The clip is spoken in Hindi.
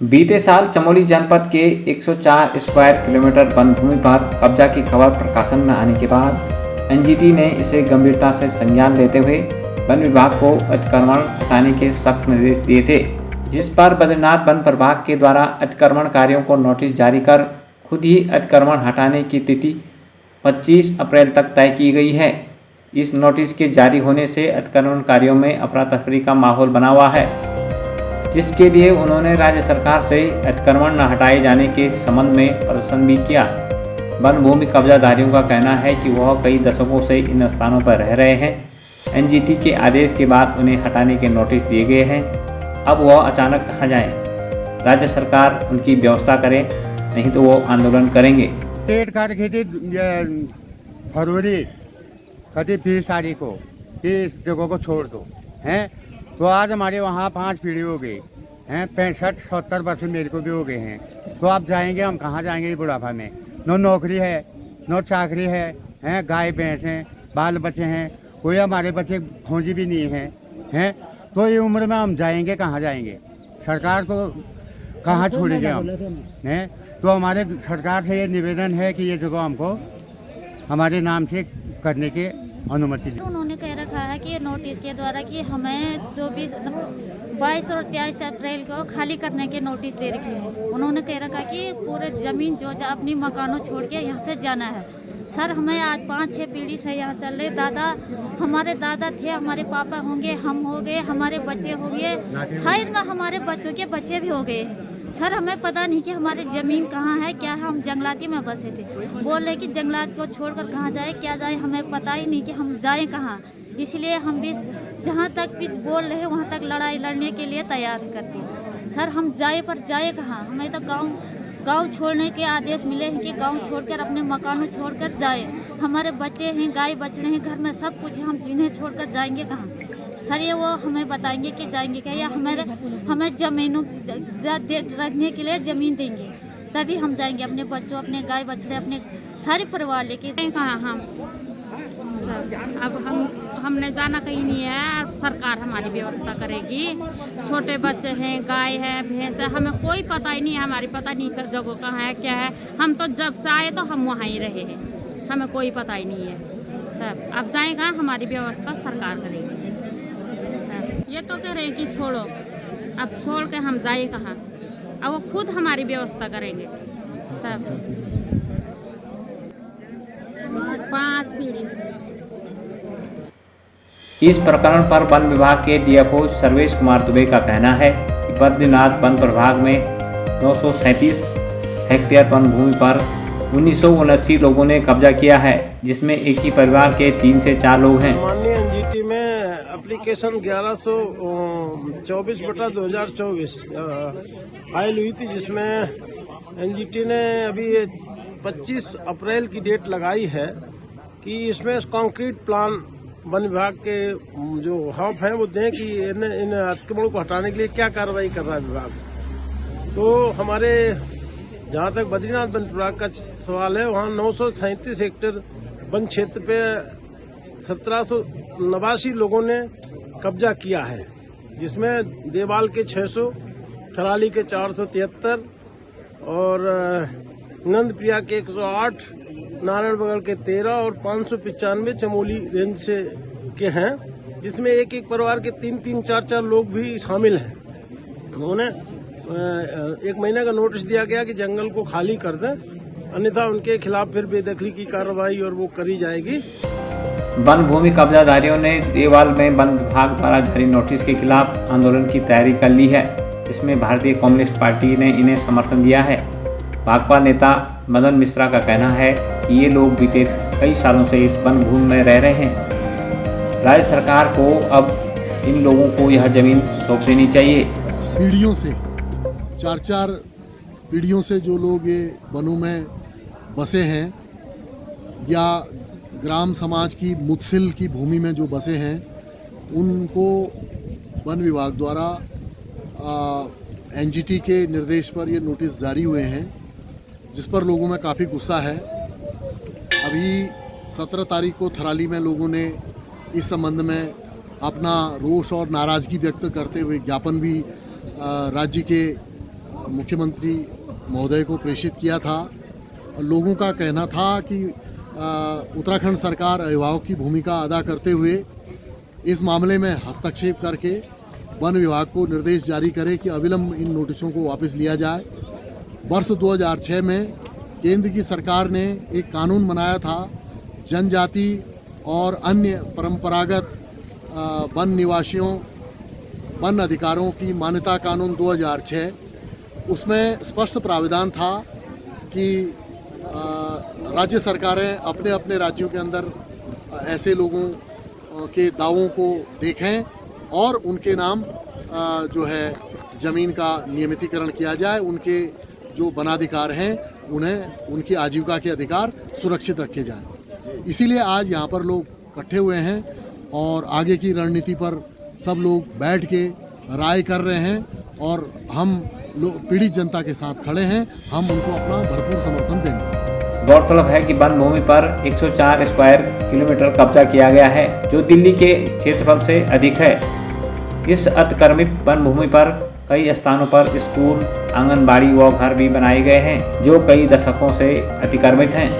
बीते साल चमोली जनपद के 104 स्क्वायर किलोमीटर वन भूमि पर कब्जा की खबर प्रकाशन में आने के बाद एनजीटी ने इसे गंभीरता से संज्ञान लेते हुए वन विभाग को अतिक्रमण हटाने के सख्त निर्देश दिए थे, जिस पर बद्रीनाथ वन प्रभाग के द्वारा अतिक्रमणकारियों को नोटिस जारी कर खुद ही अतिक्रमण हटाने की तिथि 25 अप्रैल तक तय की गई है। इस नोटिस के जारी होने से अतिक्रमणकारियों में अफरा तफरी का माहौल बना हुआ है, जिसके लिए उन्होंने राज्य सरकार से अतिक्रमण न हटाए जाने के संबंध में प्रदर्शन भी किया। वन भूमि कब्जाधारियों का कहना है कि वह कई दशकों से इन स्थानों पर रह रहे हैं। एनजीटी के आदेश के बाद उन्हें हटाने के नोटिस दिए गए हैं। अब वह अचानक कहाँ जाएं? राज्य सरकार उनकी व्यवस्था करे, नहीं तो वो आंदोलन करेंगे। पेड़ काट खेती फरवरी 20 तारीख को इस जगह को छोड़ दो हैं, तो आज हमारे वहाँ 5 पीढ़ी हो गई हैं, 65-70 वर्ष मेरे को भी हो गए हैं। तो आप जाएंगे, हम कहाँ जाएंगे बुढ़ापा में? नो नौकरी है, नो चाकरी है, हैं गाय भैंस हैं, बाल बच्चे हैं, कोई हमारे बच्चे फौजी भी नहीं हैं, तो ये उम्र में हम जाएंगे कहाँ जाएंगे? सरकार को कहाँ छोड़ेंगे हम हैं? तो हमारे सरकार से ये निवेदन है कि ये जगह हमको हमारे नाम से करने की अनुमति दी। उन्होंने कह रखा है कि ये नोटिस के द्वारा कि हमें 22 और 23 अप्रैल को खाली करने के नोटिस दे रखे हैं। उन्होंने कह रखा कि पूरे ज़मीन जो अपनी मकानों छोड़ के यहाँ से जाना है। सर, हमें आज 5-6 पीढ़ी से यहाँ चल रहे। हमारे दादा थे, हमारे पापा होंगे, हम हो गए, हमारे बच्चे हो गए, शायद ना हमारे बच्चों के बच्चे भी हो गए। सर, हमें पता नहीं कि हमारी ज़मीन कहाँ है, क्या है। हम जंगलाती में बसे थे, बोल रहे कि जंगलात को छोड़कर कहाँ जाए, क्या जाए, हमें पता ही नहीं कि हम जाएं कहाँ। इसलिए हम भी जहाँ तक भी बोल रहे हैं वहाँ तक लड़ाई लड़ने के लिए तैयार करते हैं। सर, हम जाए पर जाए कहाँ? हमें तो गांव छोड़ने के आदेश मिले हैं कि गांव छोड़कर अपने मकानों छोड़कर जाए। हमारे बच्चे हैं, गाय बछड़े हैं, घर में सब कुछ है, हम जिन्हें छोड़कर जाएंगे कहाँ? सर, ये वो हमें बताएंगे कि जाएंगे क्या, या हमें ज़मीनों रखने के लिए ज़मीन देंगे, तभी हम जाएंगे। अपने बच्चों, अपने गाय बछड़े, अपने सारे परिवार लेके कहाँ हम अब हमने जाना कहीं नहीं है। अब सरकार हमारी व्यवस्था करेगी। छोटे बच्चे हैं, गाय है, भैंस है, हमें कोई पता ही नहीं है। हमारी पता नहीं जगह कहाँ है, क्या है। हम तो जब से आए तो हम वहाँ ही रहे हैं, हमें कोई पता ही नहीं है। तब अब जाएगा, हमारी व्यवस्था सरकार करेगी। ये तो कह रहे हैं कि छोड़ो, अब छोड़ के हम जाए कहाँ? अब वो खुद हमारी व्यवस्था करेंगे। तब 5 पीढ़ी से इस प्रकरण पर वन विभाग के डीएफओ सर्वेश कुमार दुबे का कहना है कि बद्रीनाथ वन प्रभाग में 937 हेक्टेयर वन भूमि पर 1979 लोगों ने कब्जा किया है, जिसमें एक ही परिवार के 3 से 4 लोग हैं। माननीय एनजीटी में एप्लीकेशन 1124/2024 फाइल हुई थी, जिसमें एनजीटी ने अभी 25 अप्रैल की डेट लगाई है कि इसमें कंक्रीट प्लान वन विभाग के जो हब हैं वो दें कि इन अतिक्रमणों को हटाने के लिए क्या कार्रवाई कर रहा है विभाग। तो हमारे जहाँ तक बद्रीनाथ वन विभाग का सवाल है, वहाँ 937 हेक्टेयर वन क्षेत्र पे 1789 लोगों ने कब्जा किया है, जिसमें देवाल के 600, थराली के 473 और नंदप्रिया के 108, नारायण बगल के 13 और 595 चमोली रेंज से के हैं, जिसमें एक परिवार के 3-3, 4-4 लोग भी शामिल हैं। उन्होंने 1 महीने का नोटिस दिया गया कि जंगल को खाली कर दें, अन्यथा उनके खिलाफ फिर बेदखली की कार्रवाई और वो करी जाएगी। वन भूमि कब्जाधारियों ने देवाल में वन विभाग द्वारा जारी नोटिस के खिलाफ आंदोलन की तैयारी कर ली है, जिसमें भारतीय कम्युनिस्ट पार्टी ने इन्हें समर्थन दिया है। भाकपा नेता मदन मिश्रा का कहना है कि ये लोग बीते कई सालों से इस वन भूमि में रह रहे हैं। राज्य सरकार को अब इन लोगों को यह जमीन सौंप देनी चाहिए। पीढ़ियों से 4-4 पीढ़ियों से जो लोग ये वनों में बसे हैं या ग्राम समाज की मुतसिल की भूमि में जो बसे हैं, उनको वन विभाग द्वारा एनजीटी के निर्देश पर ये नोटिस जारी हुए हैं, जिस पर लोगों में काफ़ी गुस्सा है। अभी 17 तारीख को थराली में लोगों ने इस संबंध में अपना रोष और नाराज़गी व्यक्त करते हुए ज्ञापन भी राज्य के मुख्यमंत्री महोदय को प्रेषित किया था। लोगों का कहना था कि उत्तराखंड सरकार अभिभावक की भूमिका अदा करते हुए इस मामले में हस्तक्षेप करके वन विभाग को निर्देश जारी करे कि अविलंब इन नोटिसों को वापस लिया जाए। वर्ष 2006 में केंद्र की सरकार ने एक कानून बनाया था, जनजाति और अन्य परंपरागत वन निवासियों वन अधिकारों की मान्यता कानून 2006। उसमें स्पष्ट प्राविधान था कि राज्य सरकारें अपने अपने राज्यों के अंदर ऐसे लोगों के दावों को देखें और उनके नाम जो है ज़मीन का नियमितीकरण किया जाए। उनके जो वनाधिकार हैं उन्हें उनकी आजीविका के अधिकार सुरक्षित रखे जाएं। इसीलिए आज यहाँ पर लोग इकट्ठे हुए हैं और आगे की रणनीति पर सब लोग बैठ के राय कर रहे हैं और हम लोग पीड़ित जनता के साथ खड़े हैं। हम उनको अपना भरपूर समर्थन देंगे। गौरतलब है कि वन भूमि पर 104 स्क्वायर किलोमीटर कब्जा किया गया है, जो दिल्ली के क्षेत्रफल से अधिक है। इस अतिक्रमित वन भूमि पर कई स्थानों पर स्कूल, आंगनबाड़ी व घर भी बनाए गए हैं, जो कई दशकों से अतिक्रमित हैं।